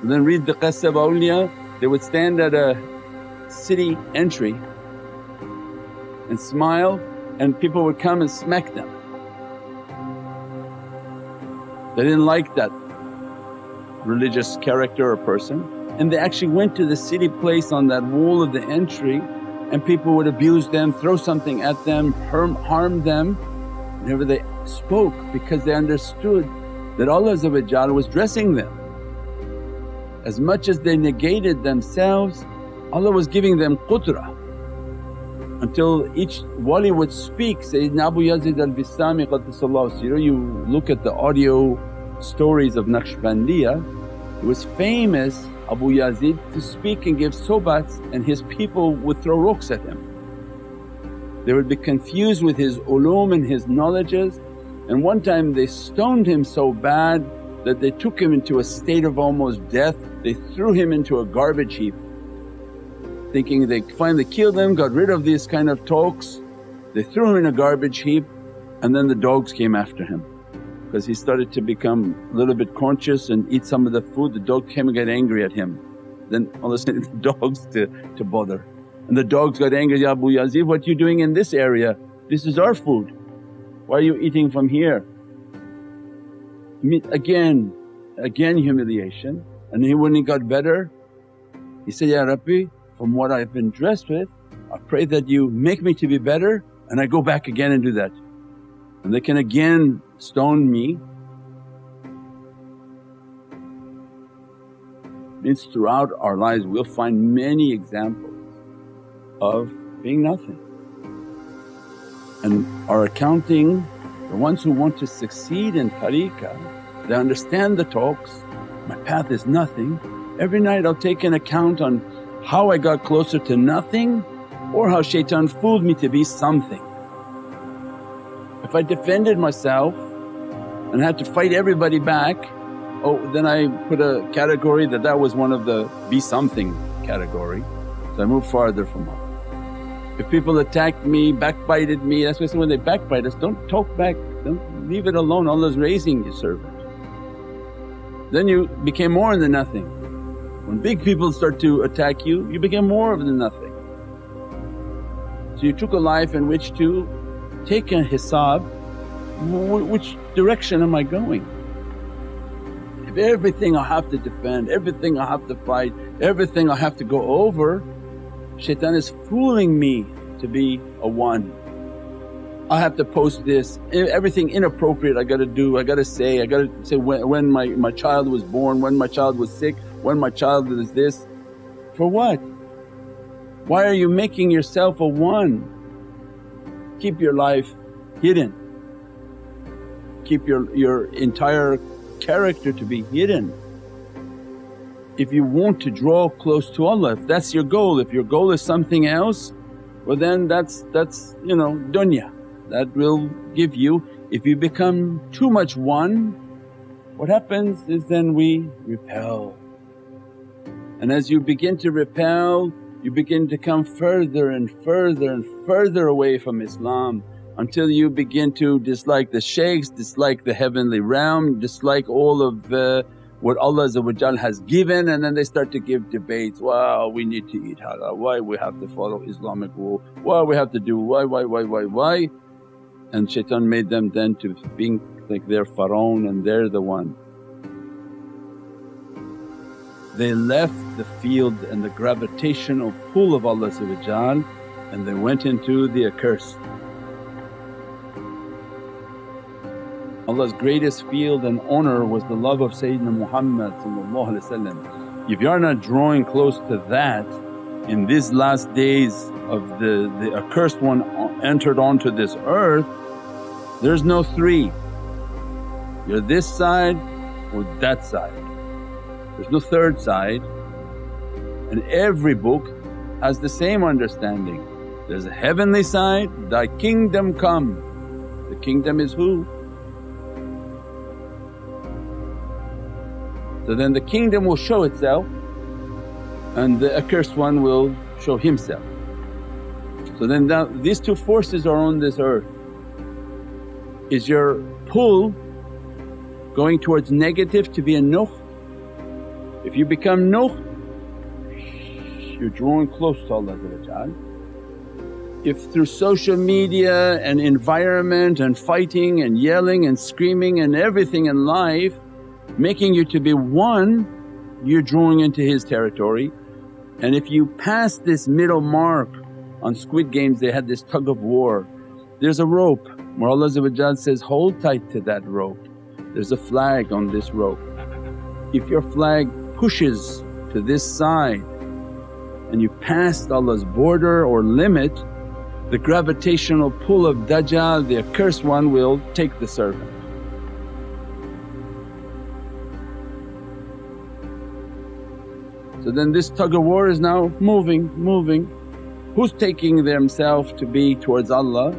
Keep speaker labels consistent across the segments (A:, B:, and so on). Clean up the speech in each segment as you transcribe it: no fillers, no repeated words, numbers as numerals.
A: Then read the Qissa of awliya, they would stand at a city entry and smile and people would come and smack them. They didn't like that religious character or person, and they actually went to the city place on that wall of the entry and people would abuse them, throw something at them, harm them whenever they spoke, because they understood that Allah was dressing them. As much as they negated themselves, Allah was giving them qudrah, until each wali would speak. Sayyidina Abu Yazid al Bistami Qaddasallahu sirruhu, you look at the audio stories of Naqshbandiya, it was famous Abu Yazid to speak and give sohbats, and his people would throw rocks at him. They would be confused with his ulum and his knowledges, and one time they stoned him so bad that they took him into a state of almost death. They threw him into a garbage heap thinking they finally killed him, got rid of these kind of talks. They threw him in a garbage heap and then the dogs came after him because he started to become a little bit conscious and eat some of the food. The dog came and got angry at him. Then Allah sent the dogs to bother, and the dogs got angry, Ya Abu Yazid, what you doing in this area? This is our food, why are you eating from here? Again humiliation. And when he got better, he said, Ya Rabbi, from what I've been dressed with, I pray that you make me to be better, and I go back again and do that. And they can again stone me. Means throughout our lives we'll find many examples of being nothing. And our accounting, the ones who want to succeed in tariqah, they understand the talks, my path is nothing. Every night I'll take an account on how I got closer to nothing or how shaitan fooled me to be something. If I defended myself and had to fight everybody back, then I put a category that was one of the be something category, so I moved farther from Allah. If people attacked me, backbited me, that's why I say when they backbite us, don't talk back, don't leave it alone, Allah's raising His servant. Then you became more than nothing. When big people start to attack you, you became more than nothing. So you took a life in which to take a hisab, which direction am I going? If everything I have to defend, everything I have to fight, everything I have to go over, shaitan is fooling me to be a one. I have to post this, everything inappropriate I gotta do, I gotta say when my child was born, when my child was sick, when my child was this. For what? Why are you making yourself a one? Keep your life hidden, keep your entire character to be hidden. If you want to draw close to Allah, if that's your goal, if your goal is something else, well then that's dunya. That will give you, if you become too much one, what happens is then we repel. And as you begin to repel, you begin to come further and further and further away from Islam, until you begin to dislike the shaykhs, dislike the heavenly realm, dislike all of what Allah has given, and then they start to give debates, wow we need to eat halal, why we have to follow Islamic rule, why we have to do why. And shaitan made them then to being like they're Pharaoh and they're the one. They left the field and the gravitational pull of Allah and they went into the accursed. Allah's greatest field and honour was the love of Sayyidina Muhammad. If you are not drawing close to that in these last days of the accursed one entered onto this earth, there's no three, you're this side or that side, there's no third side. And every book has the same understanding, there's a heavenly side, thy kingdom come. The kingdom is who? So then the kingdom will show itself and the accursed one will show himself. So then these two forces are on this earth. Is your pull going towards negative to be a nukh, If you become nukh, you're drawing close to Allah. If through social media and environment and fighting and yelling and screaming and everything in life making you to be one, you're drawing into His territory. And if you pass this middle mark, on Squid Games they had this tug of war, there's a rope where Allah says, hold tight to that rope, there's a flag on this rope. If your flag pushes to this side and you passed Allah's border or limit, the gravitational pull of Dajjal, the accursed one, will take the servant. So then this tug of war is now moving. Who's taking themselves to be towards Allah?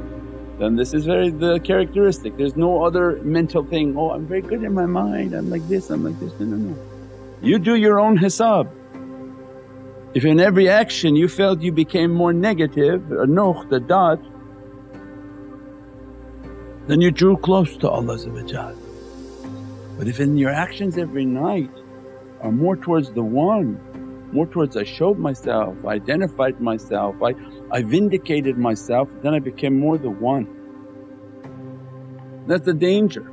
A: Then this is very the characteristic, there's no other mental thing, oh I'm very good in my mind, I'm like this, I'm like this. No. You do your own hisab. If in every action you felt you became more negative, a nukh, the dot, then you drew close to Allah. But if in your actions every night are more towards the one, more towards I showed myself, I identified myself, I vindicated myself, then I became more the one. That's the danger.